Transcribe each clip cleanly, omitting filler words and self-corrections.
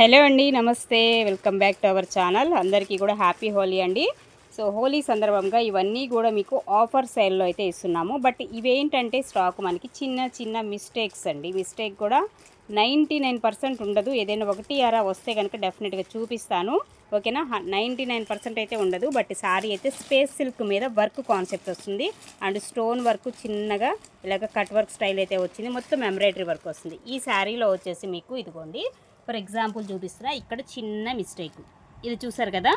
Hello అండి, నమస్తే. Welcome back to our channel. అందరికీ కూడా హ్యాపీ హోలీ అండి. సో హోలీ సందర్భంగా ఇవన్నీ కూడా మీకు ఆఫర్ సేల్లో అయితే ఇస్తున్నాము. బట్ ఇవేంటంటే స్టాక్ మనకి చిన్న చిన్న మిస్టేక్స్ అండి. మిస్టేక్ కూడా 99% ఉండదు. ఏదైనా ఒకటి అరా వస్తే కనుక డెఫినెట్గా చూపిస్తాను, ఓకేనా. 99% అయితే ఉండదు. బట్ శారీ అయితే స్పేస్ సిల్క్ మీద వర్క్ కాన్సెప్ట్ వస్తుంది. అండ్ స్టోన్ వర్క్ చిన్నగా ఇలాగ కట్ వర్క్ స్టైల్ అయితే వచ్చింది. మొత్తం ఎంబ్రాయిడరీ వర్క్ వస్తుంది. ఈ శారీలో వచ్చేసి మీకు ఇదిగోండి, ఫర్ ఎగ్జాంపుల్ చూపిస్తున్నా. ఇక్కడ చిన్న మిస్టేక్ ఇది చూసారు కదా.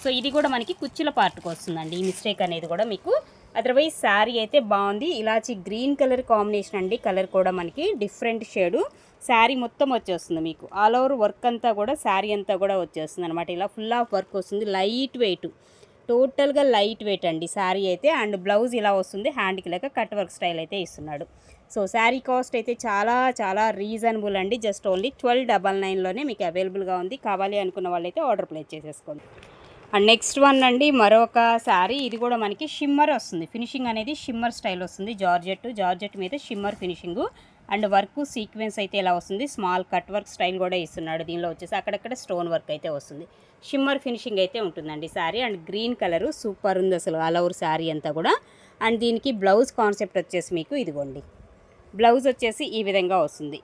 సో ఇది కూడా మనకి కుచ్చుల పార్ట్కి వస్తుందండి ఈ మిస్టేక్ అనేది కూడా మీకు. అదర్వైజ్ శారీ అయితే బాగుంది. ఇలాచి గ్రీన్ కలర్ కాంబినేషన్ అండి. కలర్ కూడా మనకి డిఫరెంట్ షేడు. శారీ మొత్తం వచ్చేస్తుంది మీకు. ఆల్ ఓవర్ వర్క్ అంతా కూడా శారీ అంతా కూడా వచ్చేస్తుంది అనమాట. ఇలా ఫుల్ ఆఫ్ వర్క్ వస్తుంది. లైట్ వెయిట్, టోటల్గా లైట్ వెయిట్ అండి శారీ అయితే. అండ్ బ్లౌజ్ ఇలా వస్తుంది. హ్యాండ్కి లేక కట్ వర్క్ స్టైల్ అయితే ఇస్తున్నాడు. సో శారీ కాస్ట్ అయితే చాలా చాలా రీజనబుల్ అండి. జస్ట్ ఓన్లీ 1299లోనే మీకు అవైలబుల్గా ఉంది. కావాలి అనుకున్న వాళ్ళైతే ఆర్డర్ ప్లేస్ చేసేసుకోండి. అండ్ నెక్స్ట్ వన్ అండి, మరొక శారీ. ఇది కూడా మనకి షిమ్మర్ వస్తుంది. ఫినిషింగ్ అనేది షిమ్మర్ స్టైల్ వస్తుంది. జార్జెట్ మీద shimmer finishing. And work sequence అయితే ఇలా వస్తుంది. స్మాల్ కట్ వర్క్ స్టైల్ కూడా ఇస్తున్నాడు. దీనిలో వచ్చేసి అక్కడక్కడ స్టోన్ వర్క్ అయితే వస్తుంది. షిమ్మర్ ఫినిషింగ్ అయితే ఉంటుందండి sari. And green colour super ఉంది అసలు ఆల్ ఓవర్ శారీ అంతా కూడా. అండ్ దీనికి బ్లౌజ్ కాన్సెప్ట్ వచ్చేసి మీకు ఇదిగోండి, బ్లౌజ్ వచ్చేసి ఈ విధంగా వస్తుంది.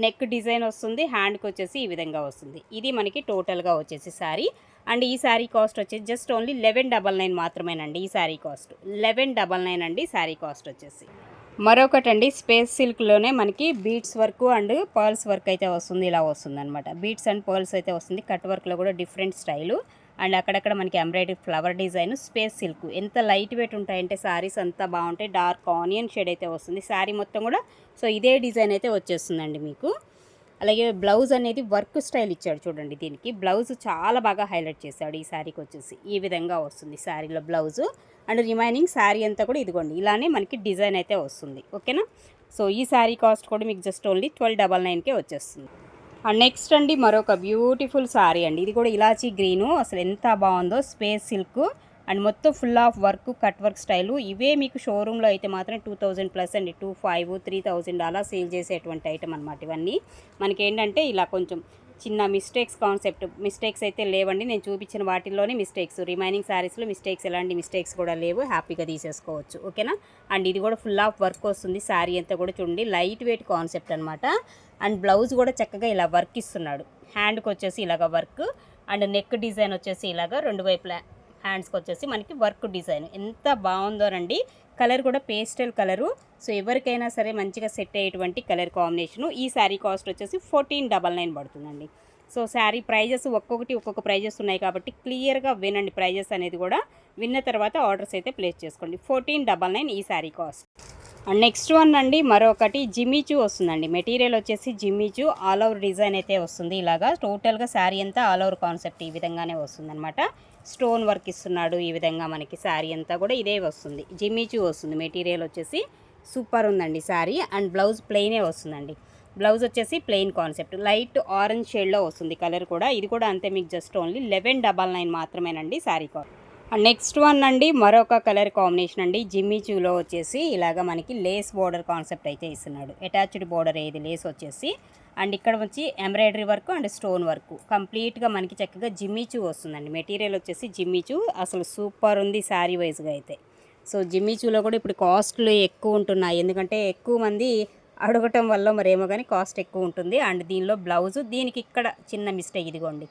నెక్ డిజైన్ వస్తుంది. హ్యాండ్కి వచ్చేసి ఈ విధంగా వస్తుంది. ఇది మనకి టోటల్గా వచ్చేసి శారీ. అండ్ ఈ శారీ కాస్ట్ వచ్చేసి జస్ట్ ఓన్లీ 1199 మాత్రమేనండి. ఈ శారీ కాస్ట్ 1199 అండి శారీ కాస్ట్ వచ్చేసి. మరొకటండి, స్పేస్ సిల్క్లోనే మనకి beads work and pearls work అయితే వస్తుంది. ఇలా వస్తుంది అనమాట. బీడ్స్ అండ్ పర్ల్స్ అయితే వస్తుంది. కట్ వర్క్లో కూడా డిఫరెంట్ స్టైలు. అండ్ అక్కడక్కడ మనకి embroidery flower design, space silk. ఎంత లైట్ వెయిట్ ఉంటాయంటే శారీస్ అంతా బాగుంటాయి. డార్క్ ఆనియన్ షేడ్ అయితే వస్తుంది శారీ మొత్తం కూడా. సో ఇదే డిజైన్ అయితే వచ్చేస్తుందండి మీకు. అలాగే బ్లౌజ్ అనేది వర్క్ స్టైల్ ఇచ్చాడు చూడండి. దీనికి బ్లౌజ్ చాలా బాగా హైలైట్ చేశాడు. ఈ శారీకి వచ్చేసి ఈ విధంగా వస్తుంది శారీలో బ్లౌజు. అండ్ రిమైనింగ్ శారీ అంతా కూడా ఇదిగోండి ఇలానే మనకి డిజైన్ అయితే వస్తుంది, ఓకేనా. సో ఈ శారీ కాస్ట్ కూడా మీకు జస్ట్ ఓన్లీ 1299కే వచ్చేస్తుంది. అండ్ నెక్స్ట్ అండి, మరొక బ్యూటిఫుల్ శారీ అండి. ఇది కూడా ఇలాచీ గ్రీను. అసలు ఎంత బాగుందో. స్పేస్ సిల్క్ అండ్ మొత్తం full of work, cut work style. ఇవే మీకు షోరూంలో అయితే మాత్రం 2000+ అండి. 2500, 3000 అలా సేల్ చేసేటువంటి ఐటమ్ అనమాట ఇవన్నీ. మనకేంటంటే ఇలా కొంచెం చిన్న మిస్టేక్స్ అయితే లేవండి. నేను చూపించిన వాటిల్లోనే మిస్టేక్స్. రిమైనింగ్ శారీస్లో మిస్టేక్స్, ఎలాంటి మిస్టేక్స్ కూడా లేవు. హ్యాపీగా తీసేసుకోవచ్చు, ఓకేనా. అండ్ ఇది కూడా ఫుల్ ఆఫ్ వర్క్ వస్తుంది. శారీ అంతా కూడా చూడండి లైట్ వెయిట్ కాన్సెప్ట్ అనమాట. అండ్ బ్లౌజ్ కూడా చక్కగా ఇలా వర్క్ ఇస్తున్నాడు. హ్యాండ్కి వచ్చేసి ఇలాగ వర్క్. అండ్ నెక్ డిజైన్ వచ్చేసి ఇలాగ రెండు వైపులా హ్యాండ్స్కి వచ్చేసి మనకి వర్క్ డిజైన్ ఎంత బాగుందోనండి. కలర్ కూడా పేస్టల్ కలరు. సో ఎవరికైనా సరే మంచిగా సెట్ అయ్యేటువంటి కలర్ కాంబినేషను. ఈ శారీ కాస్ట్ వచ్చేసి 1499 పడుతుందండి. సో శారీ ప్రైజెస్ ఒక్కొక్క ప్రైజెస్ ఉన్నాయి కాబట్టి క్లియర్గా వినండి. ప్రైజెస్ అనేది కూడా విన్న తర్వాత ఆర్డర్స్ అయితే ప్లేస్ చేసుకోండి. 1499 ఈ sari cost. And next one అండి, మరొకటి జిమ్మిచూ వస్తుందండి. మెటీరియల్ వచ్చేసి జిమ్మిచూ ఆల్ ఓవర్ డిజైన్ అయితే వస్తుంది. ఇలాగా టోటల్గా శారీ అంతా ఆల్ ఓవర్ కాన్సెప్ట్ ఈ విధంగానే వస్తుంది అనమాట. స్టోన్ వర్క్ ఇస్తున్నాడు. ఈ విధంగా మనకి శారీ అంతా కూడా ఇదే వస్తుంది. జిమ్మిచూ వస్తుంది. మెటీరియల్ వచ్చేసి సూపర్ ఉందండి శారీ. అండ్ బ్లౌజ్ ప్లెయినే వస్తుందండి. బ్లౌజ్ వచ్చేసి ప్లెయిన్ కాన్సెప్ట్ లైట్ ఆరెంజ్ షేడ్లో వస్తుంది కలర్ కూడా. ఇది కూడా అంతే, మీకు జస్ట్ ఓన్లీ 1199 మాత్రమేనండి sari cost. And next one అండి, మరొక కలర్ కాంబినేషన్ అండి. జిమ్మిచూలో వచ్చేసి ఇలాగ మనకి లేస్ బోర్డర్ కాన్సెప్ట్ అయితే ఇస్తున్నాడు. అటాచ్డ్ బోర్డర్ ఏది లేస్ వచ్చేసి. అండ్ ఇక్కడ వచ్చి embroidery work and stone work కంప్లీట్గా మనకి చక్కగా జిమ్మిచూ వస్తుందండి. మెటీరియల్ వచ్చేసి జిమ్మిచూ. అసలు సూపర్ ఉంది శారీ వైజ్గా అయితే. సో జిమ్మిచూలో కూడా ఇప్పుడు కాస్ట్లు ఎక్కువ ఉంటున్నాయి. ఎందుకంటే ఎక్కువ మంది అడగటం వల్ల మరేమో కానీ కాస్ట్ ఎక్కువ ఉంటుంది. అండ్ దీనిలో బ్లౌజు, దీనికి ఇక్కడ చిన్న మిస్టేక్ ఇదిగోండి,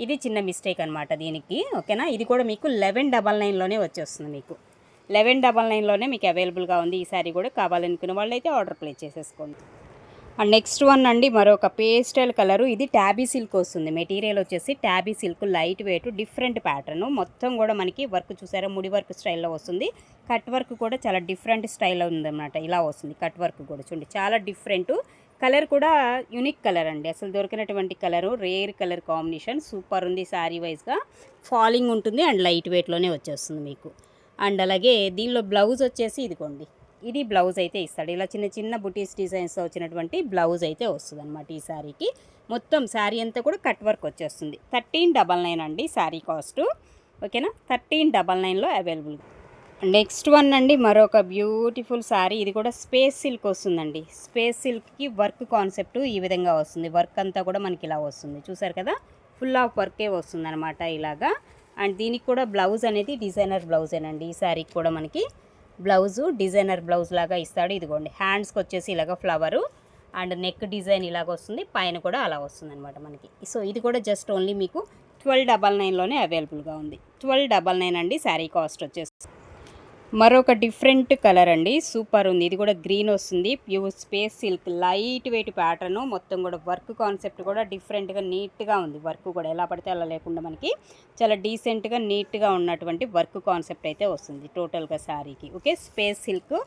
ఇది చిన్న మిస్టేక్ అనమాట దీనికి, ఓకేనా. ఇది కూడా మీకు 1199లోనే వచ్చేస్తుంది. మీకు 1199లోనే మీకు అవైలబుల్గా ఉంది ఈ శారీ కూడా. కావాలనుకునే వాళ్ళైతే ఆర్డర్ ప్లేస్ చేసేసుకోండి. అండ్ నెక్స్ట్ వన్ అండి, మరొక పేస్టల్ కలరు. ఇది ట్యాబీ సిల్క్ వస్తుంది. మెటీరియల్ వచ్చేసి tabby silk, light weight, different pattern. మొత్తం కూడా మనకి వర్క్ చూసారా, ముడి వర్క్ స్టైల్లో వస్తుంది. కట్ వర్క్ కూడా చాలా డిఫరెంట్ స్టైల్లో ఉందన్నమాట. ఇలా వస్తుంది కట్ వర్క్ కూడా చూడండి, చాలా డిఫరెంట్. కలర్ కూడా యూనిక్ కలర్ అండి. అసలు దొరికినటువంటి colour, rare colour combination. Super ఉంది శారీ వైజ్గా. ఫాలింగ్ ఉంటుంది అండ్ లైట్ వెయిట్లోనే వచ్చేస్తుంది మీకు. అండ్ అలాగే దీనిలో బ్లౌజ్ వచ్చేసి ఇదిగోండి, ఇది బ్లౌజ్ అయితే ఇస్తాడు. ఇలా చిన్న చిన్న బుటీస్ డిజైన్స్తో వచ్చినటువంటి బ్లౌజ్ అయితే వస్తుంది అనమాట ఈ శారీకి. మొత్తం శారీ అంతా కూడా కట్ వర్క్ వచ్చేస్తుంది. 1399 అండి శారీ కాస్ట్, ఓకేనా. 1399లో అవైలబుల్. నెక్స్ట్ వన్ అండి మరొక బ్యూటిఫుల్ శారీ. ఇది కూడా స్పేస్ సిల్క్ వస్తుందండి. స్పేస్ సిల్క్కి వర్క్ కాన్సెప్ట్ ఈ విధంగా వస్తుంది. వర్క్ అంతా కూడా మనకి ఇలా వస్తుంది, చూసారు కదా, ఫుల్ ఆఫ్ వర్కే వస్తుంది అనమాట ఇలాగా. అండ్ దీనికి కూడా బ్లౌజ్ అనేది డిజైనర్ బ్లౌజేనండి. ఈ శారీకి కూడా మనకి బ్లౌజు డిజైనర్ బ్లౌజ్ లాగా ఇస్తాడు. ఇదిగోండి హ్యాండ్స్కి వచ్చేసి ఇలాగ ఫ్లవరు అండ్ నెక్ డిజైన్ ఇలాగ వస్తుంది, పైన కూడా అలా వస్తుంది అనమాట మనకి. సో ఇది కూడా జస్ట్ ఓన్లీ మీకు 1299లోనే అవైలబుల్గా ఉంది. 1299 అండి శారీ కాస్ట్ వచ్చేసి. మరొక డిఫరెంట్ కలర్ అండి, సూపర్ ఉంది. ఇది కూడా గ్రీన్ వస్తుంది, pure space silk light weight pattern, మొత్తం కూడా వర్క్ కాన్సెప్ట్ కూడా డిఫరెంట్గా నీట్గా ఉంది. వర్క్ కూడా ఎలా పడితే అలా లేకుండా మనకి చాలా డీసెంట్గా నీట్గా ఉన్నటువంటి వర్క్ కాన్సెప్ట్ అయితే వస్తుంది టోటల్గా శారీకి. Okay, space silk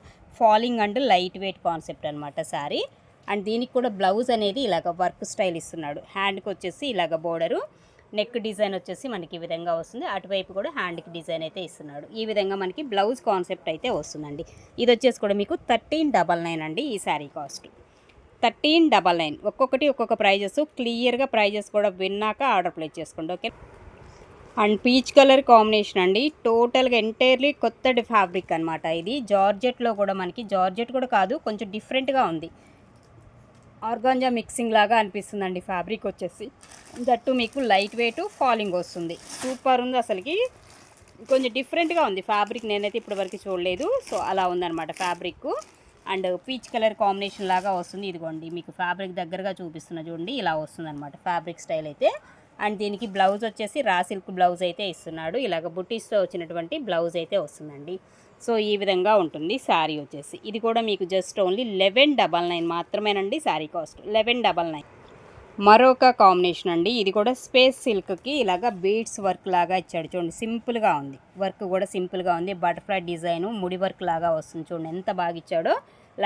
falling and light weight concept అనమాట శారీ. అండ్ దీనికి కూడా బ్లౌజ్ అనేది ఇలాగ వర్క్ స్టైల్ ఇస్తున్నాడు. హ్యాండ్కి వచ్చేసి ఇలాగ బోర్డరు, నెక్ డిజైన్ వచ్చేసి మనకి ఈ విధంగా వస్తుంది. అటువైపు కూడా హ్యాండ్కి డిజైన్ అయితే ఇస్తున్నాడు. ఈ విధంగా మనకి బ్లౌజ్ కాన్సెప్ట్ అయితే వస్తుందండి. ఇది వచ్చేసి కూడా మీకు 1399 అండి ఈ శారీ కాస్ట్. 1399. ఒక్కొక్కటి ఒక్కొక్క ప్రైజెస్, క్లియర్గా ప్రైజెస్ కూడా విన్నాక ఆర్డర్ ప్లేస్ చేసుకోండి. Okay. And peach colour combination అండి, టోటల్గా ఎంటైర్లీ కొత్త ఫ్యాబ్రిక్ అనమాట. ఇది జార్జెట్లో కూడా మనకి, జార్జెట్ కూడా కాదు, కొంచెం డిఫరెంట్గా ఉంది. ఆర్గాంజా మిక్సింగ్ లాగా అనిపిస్తుందండి ఫ్యాబ్రిక్ వచ్చేసి. దట్టు మీకు లైట్ వెయిట్ ఫాలింగ్ వస్తుంది. సూపర్ ఉంది అసలుకి, కొంచెం డిఫరెంట్గా ఉంది ఫ్యాబ్రిక్, నేనైతే ఇప్పటి వరకు చూడలేదు. సో అలా ఉందన్నమాట fabric. And peach colour combination లాగా వస్తుంది. ఇదిగోండి మీకు ఫ్యాబ్రిక్ దగ్గరగా చూపిస్తున్నా చూడండి, ఇలా వస్తుంది అనమాట ఫ్యాబ్రిక్ స్టైల్ అయితే. అండ్ దీనికి బ్లౌజ్ వచ్చేసి రా సిల్క్ బ్లౌజ్ అయితే ఇస్తున్నాడు. ఇలాగ బుటీస్తో వచ్చినటువంటి బ్లౌజ్ అయితే వస్తుందండి. సో ఈ విధంగా ఉంటుంది శారీ వచ్చేసి. ఇది కూడా మీకు జస్ట్ ఓన్లీ 1199 మాత్రమేనండి శారీ కాస్ట్, 1199. మరొక కాంబినేషన్ అండి, ఇది కూడా స్పేస్ సిల్క్కి ఇలాగ బీడ్స్ వర్క్ లాగా ఇచ్చాడు చూడండి, సింపుల్గా ఉంది. వర్క్ కూడా సింపుల్గా ఉంది, బటర్ఫ్లై డిజైను ముడి వర్క్ లాగా వస్తుంది చూడండి, ఎంత బాగా ఇచ్చాడో.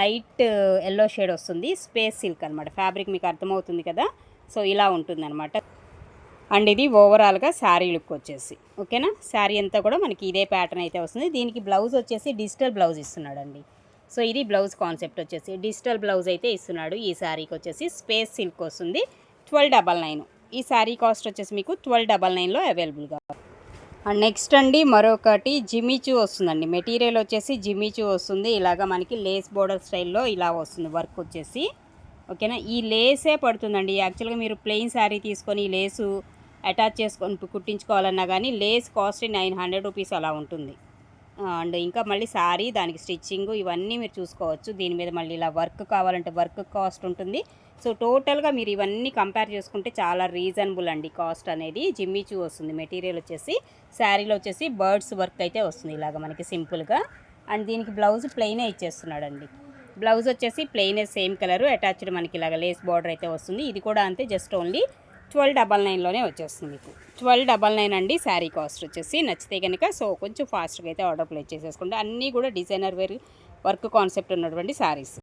లైట్ ఎల్లో షేడ్ వస్తుంది, స్పేస్ సిల్క్ అనమాట. ఫ్యాబ్రిక్ మీకు అర్థమవుతుంది కదా. సో ఇలా ఉంటుందన్నమాట. అండ్ ఇది ఓవరాల్గా శారీ లుక్ వచ్చేసి. ఓకేనా, శారీ అంతా కూడా మనకి ఇదే ప్యాటర్న్ అయితే వస్తుంది. దీనికి బ్లౌజ్ వచ్చేసి డిజిటల్ బ్లౌజ్ ఇస్తున్నాడండి. సో ఇది బ్లౌజ్ కాన్సెప్ట్ వచ్చేసి డిజిటల్ బ్లౌజ్ అయితే ఇస్తున్నాడు. ఈ శారీకి వచ్చేసి స్పేస్ సిల్క్ వస్తుంది, 1299. ఈ శారీ కాస్ట్ వచ్చేసి మీకు 1299లో అవైలబుల్గా. అండ్ నెక్స్ట్ అండి మరొకటి జిమిచూ వస్తుందండి. మెటీరియల్ వచ్చేసి జిమిచూ వస్తుంది. ఇలాగ మనకి లేస్ బోర్డర్ స్టైల్లో ఇలా వస్తుంది వర్క్ వచ్చేసి. ఓకేనా, ఈ లేసే పడుతుందండి. యాక్చువల్గా మీరు ప్లెయిన్ శారీ తీసుకొని ఈ లేసు అటాచ్ చేసుకొని కుట్టించుకోవాలన్నా కానీ లేస్ కాస్ట్ 900 రూపీస్ అలా ఉంటుంది. అండ్ ఇంకా మళ్ళీ శారీ, దానికి స్టిచ్చింగ్, ఇవన్నీ మీరు చూసుకోవచ్చు. దీని మీద మళ్ళీ ఇలా వర్క్ కావాలంటే వర్క్ కాస్ట్ ఉంటుంది. సో టోటల్గా మీరు ఇవన్నీ కంపేర్ చేసుకుంటే చాలా రీజనబుల్ అండి కాస్ట్ అనేది. జిమ్మిచూ వస్తుంది మెటీరియల్ వచ్చేసి. శారీలో వచ్చేసి బర్డ్స్ వర్క్ అయితే వస్తుంది ఇలాగ మనకి సింపుల్గా. అండ్ దీనికి బ్లౌజ్ ప్లెయినే ఇచ్చేస్తున్నాడండి. బ్లౌజ్ వచ్చేసి ప్లెయినే సేమ్ కలరు, అటాచ్డ్ మనకి ఇలాగ లేస్ బార్డర్ అయితే వస్తుంది. ఇది కూడా అంతే, జస్ట్ ఓన్లీ 1299లోనే వచ్చేస్తుంది మీకు. 1299 అండి శారీ కాస్ట్ వచ్చేసి. నచ్చితే కనుక సో కొంచెం ఫాస్ట్గా అయితే ఆర్డర్ ప్లేస్ చేసేసుకోండి. అన్నీ కూడా డిజైనర్ వేర్ వర్క్ కాన్సెప్ట్ ఉన్నటువంటి శారీస్.